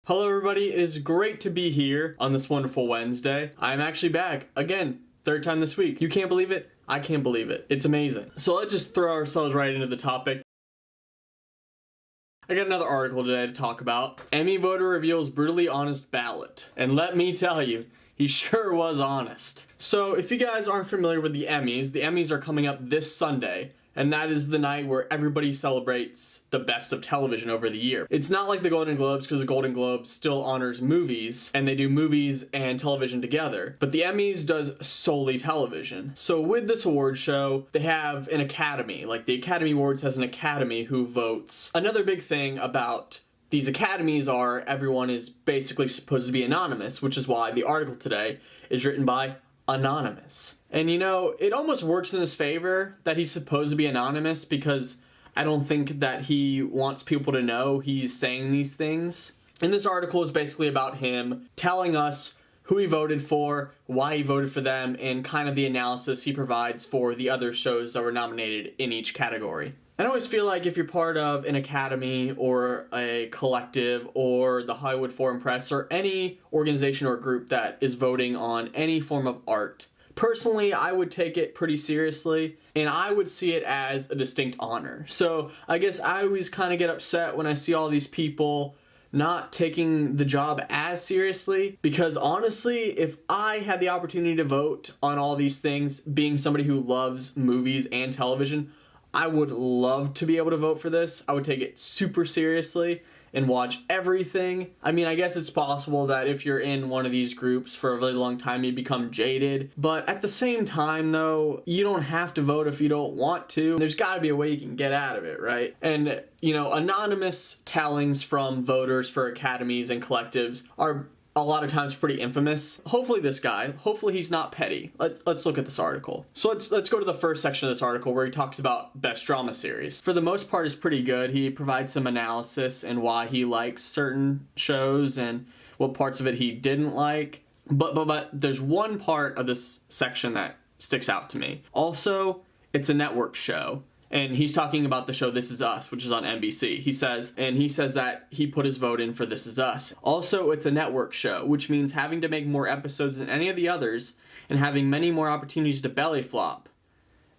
Hello everybody, it is great to be here on this wonderful Wednesday. I'm actually back, again, third time this week. You can't believe it? I can't believe it. It's amazing. So let's just throw ourselves right into the topic. I got another article today to talk about. Emmy voter reveals brutally honest ballot. And let me tell you, he sure was honest. So if you guys aren't familiar with the Emmys are coming up this Sunday. And that is the night where everybody celebrates the best of television over the year. It's not like the Golden Globes, because the Golden Globes still honors movies, and they do movies and television together. But the Emmys does solely television. So with this award show, they have an academy. Like the Academy Awards has an academy who votes. Another big thing about these academies are everyone is basically supposed to be anonymous, which is why the article today is written by Anonymous. And you know, it almost works in his favor that he's supposed to be anonymous, because I don't think that he wants people to know he's saying these things. And this article is basically about him telling us who he voted for, why he voted for them, and kind of the analysis he provides for the other shows that were nominated in each category. I always feel like if you're part of an academy or a collective or the Hollywood Foreign Press or any organization or group that is voting on any form of art, personally, I would take it pretty seriously, and I would see it as a distinct honor. So I guess I always kind of get upset when I see all these people not taking the job as seriously, because honestly, if I had the opportunity to vote on all these things, being somebody who loves movies and television, I would love to be able to vote for this. I would take it super seriously and watch everything. I mean, I guess it's possible that if you're in one of these groups for a really long time, you become jaded. But at the same time, though, you don't have to vote if you don't want to. There's got to be a way you can get out of it, right? And, you know, anonymous tellings from voters for academies and collectives are a lot of times pretty infamous. Hopefully this guy, hopefully he's not petty. Let's look at this article. So let's go to the first section of this article where he talks about best drama series. For the most part, it's pretty good. He provides some analysis and why he likes certain shows and what parts of it he didn't like. But there's one part of this section that sticks out to me. Also, it's a network show. And he's talking about the show This Is Us, which is on NBC. He says that he put his vote in for This Is Us. Also, it's a network show, which means having to make more episodes than any of the others and having many more opportunities to belly flop.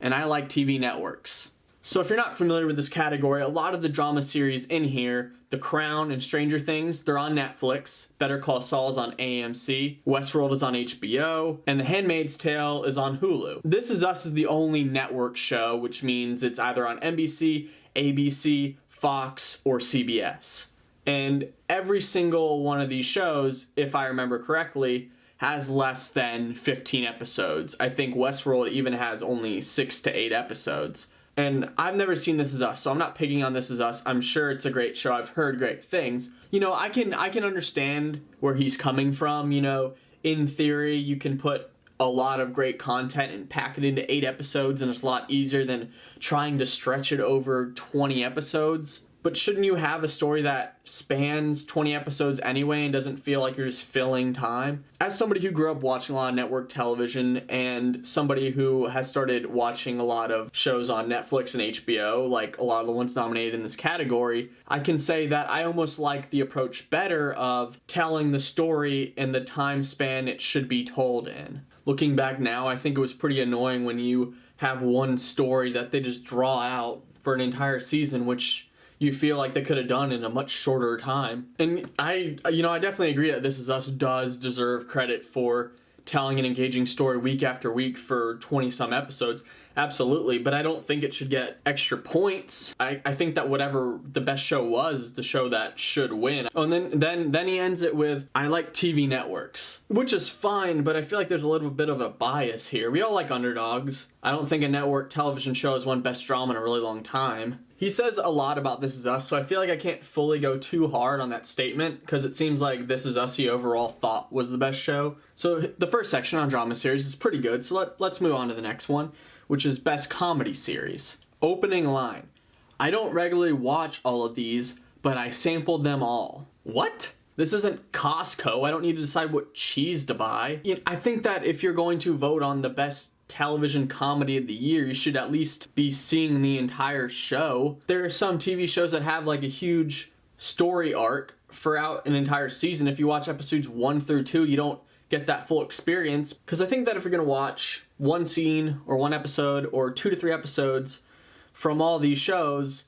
And I like TV networks. So if you're not familiar with this category, a lot of the drama series in here, The Crown and Stranger Things, they're on Netflix. Better Call Saul is on AMC. Westworld is on HBO. And The Handmaid's Tale is on Hulu. This Is Us is the only network show, which means it's either on NBC, ABC, Fox, or CBS. And every single one of these shows, if I remember correctly, has less than 15 episodes. I think Westworld even has only 6 to 8 episodes. And I've never seen This Is Us, so I'm not picking on This Is Us. I'm sure it's a great show. I've heard great things. You know, I can understand where he's coming from. You know, in theory, you can put a lot of great content and pack it into 8 episodes, and it's a lot easier than trying to stretch it over 20 episodes. But shouldn't you have a story that spans 20 episodes anyway and doesn't feel like you're just filling time? As somebody who grew up watching a lot of network television and somebody who has started watching a lot of shows on Netflix and HBO, like a lot of the ones nominated in this category, I can say that I almost like the approach better of telling the story in the time span it should be told in. Looking back now, I think it was pretty annoying when you have one story that they just draw out for an entire season, which you feel like they could have done in a much shorter time. And I definitely agree that This Is Us does deserve credit for telling an engaging story week after week for 20-some episodes. Absolutely, but I don't think it should get extra points. I think that whatever the best show was is the show that should win. Oh, and then he ends it with, I like TV networks, which is fine, but I feel like there's a little bit of a bias here. We all like underdogs. I don't think a network television show has won best drama in a really long time. He says a lot about This Is Us, so I feel like I can't fully go too hard on that statement, because it seems like This Is Us he overall thought was the best show. So the first section on drama series is pretty good, so let's move on to the next one, which is best comedy series. Opening line, I don't regularly watch all of these, but I sampled them all. What? This isn't Costco. I don't need to decide what cheese to buy. I think that if you're going to vote on the best television comedy of the year, you should at least be seeing the entire show. There are some TV shows that have like a huge story arc throughout an entire season. If you watch episodes 1 through 2, you don't get that full experience. Because I think that if you're gonna watch one scene or one episode or 2 to 3 episodes from all these shows,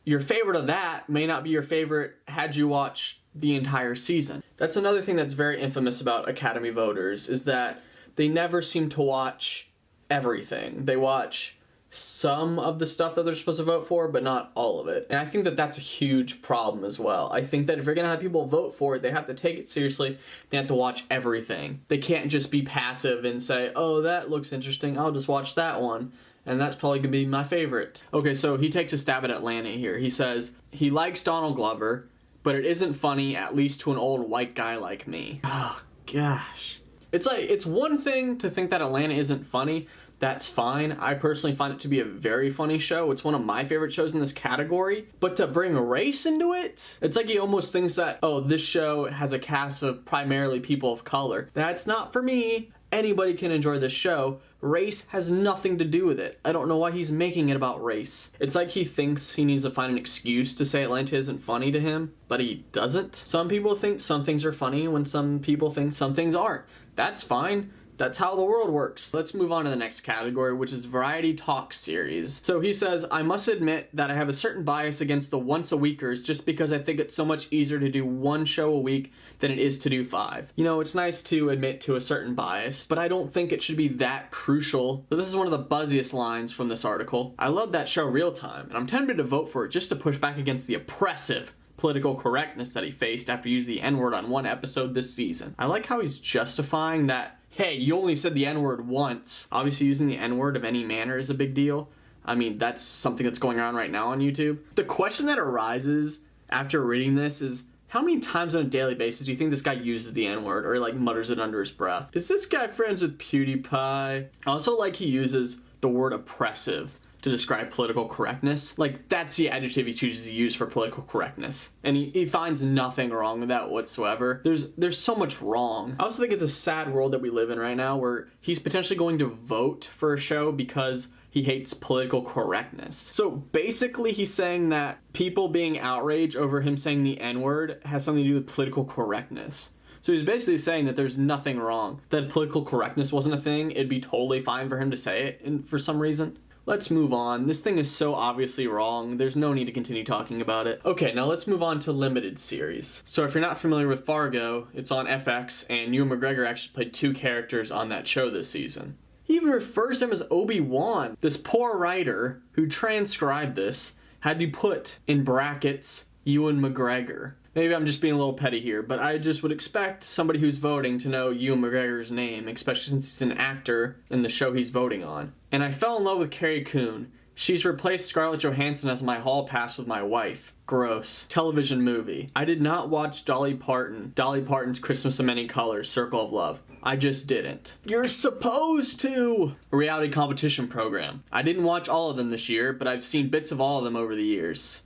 your favorite of that may not be your favorite had you watched the entire season. That's another thing that's very infamous about Academy voters, is that they never seem to watch everything. They watch some of the stuff that they're supposed to vote for, but not all of it. And I think that that's a huge problem as well. I think that if you're gonna have people vote for it, they have to take it seriously. They have to watch everything. They can't just be passive and say, oh, that looks interesting, I'll just watch that one, and that's probably gonna be my favorite. Okay, so he takes a stab at Atlanta here. He says he likes Donald Glover, but it isn't funny, at least to an old white guy like me. Oh, gosh. It's like, it's one thing to think that Atlanta isn't funny. That's fine. I personally find it to be a very funny show. It's one of my favorite shows in this category. But to bring race into it, it's like he almost thinks that, oh, this show has a cast of primarily people of color. That's not for me. Anybody can enjoy this show. Race has nothing to do with it. I don't know why he's making it about race. It's like he thinks he needs to find an excuse to say Atlanta isn't funny to him, but he doesn't. Some people think some things are funny when some people think some things aren't. That's fine. That's how the world works. Let's move on to the next category, which is Variety Talk Series. So he says, I must admit that I have a certain bias against the once-a-weekers just because I think it's so much easier to do one show a week than it is to do 5. You know, it's nice to admit to a certain bias, but I don't think it should be that crucial. So this is one of the buzziest lines from this article. I love that show Real Time, and I'm tempted to vote for it just to push back against the oppressive political correctness that he faced after using the N-word on one episode this season. I like how he's justifying that, hey, you only said the N-word once. Obviously using the N-word of any manner is a big deal. I mean, that's something that's going around right now on YouTube. The question that arises after reading this is, how many times on a daily basis do you think this guy uses the N-word or like mutters it under his breath? Is this guy friends with PewDiePie? I also like he uses the word oppressive to describe political correctness. Like, that's the adjective he chooses to use for political correctness. And he finds nothing wrong with that whatsoever. There's so much wrong. I also think it's a sad world that we live in right now where he's potentially going to vote for a show because he hates political correctness. So basically he's saying that people being outraged over him saying the N-word has something to do with political correctness. So he's basically saying that there's nothing wrong. That political correctness wasn't a thing, it'd be totally fine for him to say it and for some reason. Let's move on. This thing is so obviously wrong, there's no need to continue talking about it. Okay, now let's move on to limited series. So if you're not familiar with Fargo, it's on FX, and Ewan McGregor actually played 2 characters on that show this season. He even refers to him as Obi-Wan. This poor writer who transcribed this had to put in brackets Ewan McGregor. Maybe I'm just being a little petty here, but I just would expect somebody who's voting to know Ewan McGregor's name, especially since he's an actor in the show he's voting on. And I fell in love with Carrie Coon. She's replaced Scarlett Johansson as my hall pass with my wife. Gross. Television movie. I did not watch Dolly Parton's Christmas of Many Colors, Circle of Love. I just didn't. You're supposed to! A reality competition program. I didn't watch all of them this year, but I've seen bits of all of them over the years.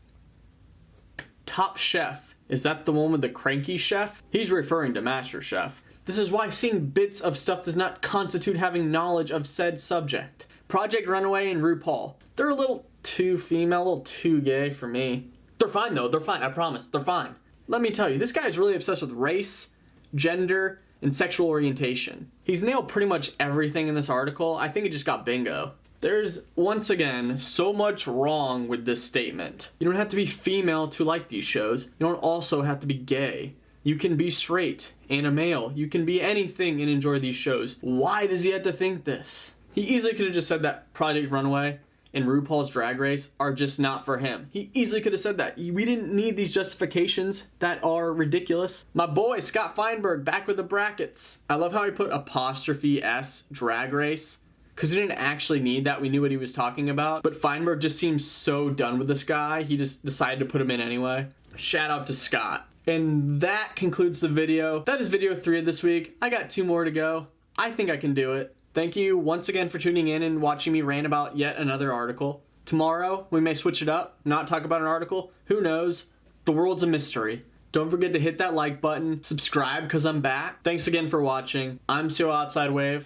Top Chef. Is that the one with the cranky chef? He's referring to MasterChef. This is why seeing bits of stuff does not constitute having knowledge of said subject. Project Runway and RuPaul. They're a little too female, a little too gay for me. They're fine though, they're fine, I promise, they're fine. Let me tell you, this guy is really obsessed with race, gender, and sexual orientation. He's nailed pretty much everything in this article. I think he just got bingo. There's, once again, so much wrong with this statement. You don't have to be female to like these shows. You don't also have to be gay. You can be straight and a male. You can be anything and enjoy these shows. Why does he have to think this? He easily could have just said that Project Runway and RuPaul's Drag Race are just not for him. He easily could have said that. We didn't need these justifications that are ridiculous. My boy, Scott Feinberg, back with the brackets. I love how he put apostrophe S Drag Race, because we didn't actually need that. We knew what he was talking about. But Feinberg just seems so done with this guy, he just decided to put him in anyway. Shout out to Scott. And that concludes the video. That is video 3 of this week. I got 2 more to go. I think I can do it. Thank you once again for tuning in and watching me rant about yet another article. Tomorrow, we may switch it up, not talk about an article. Who knows? The world's a mystery. Don't forget to hit that like button, subscribe because I'm back. Thanks again for watching. I'm COLOutsideWave.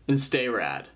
And stay rad.